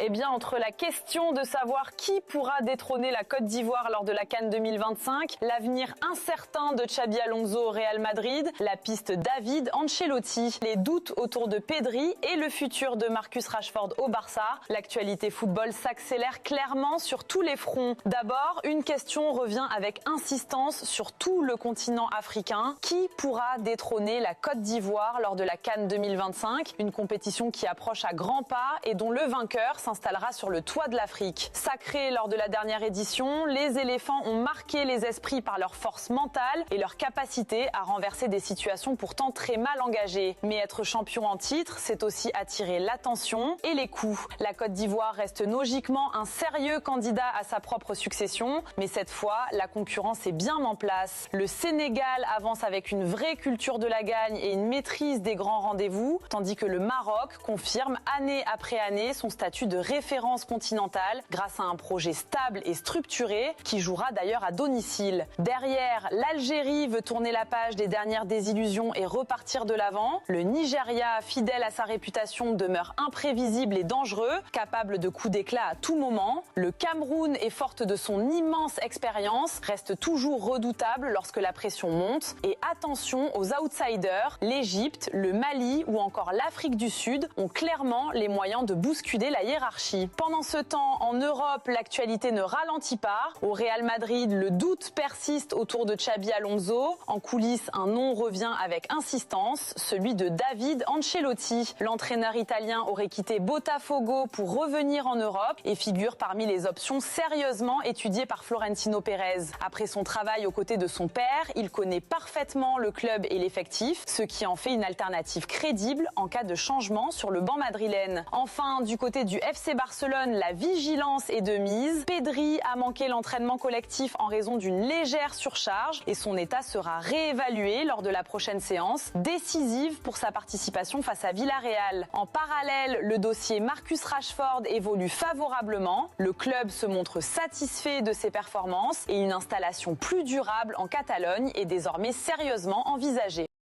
Eh bien, entre la question de savoir qui pourra détrôner la Côte d'Ivoire lors de la CAN 2025, l'avenir incertain de Xabi Alonso au Real Madrid, la piste David Ancelotti, les doutes autour de Pedri et le futur de Marcus Rashford au Barça, l'actualité football s'accélère clairement sur tous les fronts. D'abord, une question revient avec insistance sur tout le continent africain. Qui pourra détrôner la Côte d'Ivoire lors de la CAN 2025, une compétition qui approche à grands pas et dont le vainqueur s'installera sur le toit de l'Afrique. Sacrés lors de la dernière édition, les éléphants ont marqué les esprits par leur force mentale et leur capacité à renverser des situations pourtant très mal engagées. Mais être champion en titre, c'est aussi attirer l'attention et les coups. La Côte d'Ivoire reste logiquement un sérieux candidat à sa propre succession, mais cette fois, la concurrence est bien en place. Le Sénégal avance avec une vraie culture de la gagne et une maîtrise des grands rendez-vous, tandis que le Maroc confirme année après année son statut de référence continentale grâce à un projet stable et structuré qui jouera d'ailleurs à domicile. Derrière, l'Algérie veut tourner la page des dernières désillusions et repartir de l'avant. Le Nigeria, fidèle à sa réputation, demeure imprévisible et dangereux, capable de coups d'éclat à tout moment. Le Cameroun est forte de son immense expérience, reste toujours redoutable lorsque la pression monte. Et attention aux outsiders, l'Égypte, le Mali ou encore l'Afrique du Sud ont clairement les moyens de bousculer la hiérarchie. Pendant ce temps, en Europe, l'actualité ne ralentit pas. Au Real Madrid, le doute persiste autour de Xabi Alonso. En coulisses, un nom revient avec insistance, celui de David Ancelotti. L'entraîneur italien aurait quitté Botafogo pour revenir en Europe et figure parmi les options sérieusement étudiées par Florentino Pérez. Après son travail aux côtés de son père, il connaît parfaitement le club et l'effectif, ce qui en fait une alternative crédible en cas de changement sur le banc madrilène. Enfin, du côté du FC Barcelone, la vigilance est de mise. Pedri a manqué l'entraînement collectif en raison d'une légère surcharge et son état sera réévalué lors de la prochaine séance, décisive pour sa participation face à Villarreal. En parallèle, le dossier Marcus Rashford évolue favorablement. Le club se montre satisfait de ses performances et une installation plus durable en Catalogne est désormais sérieusement envisagée.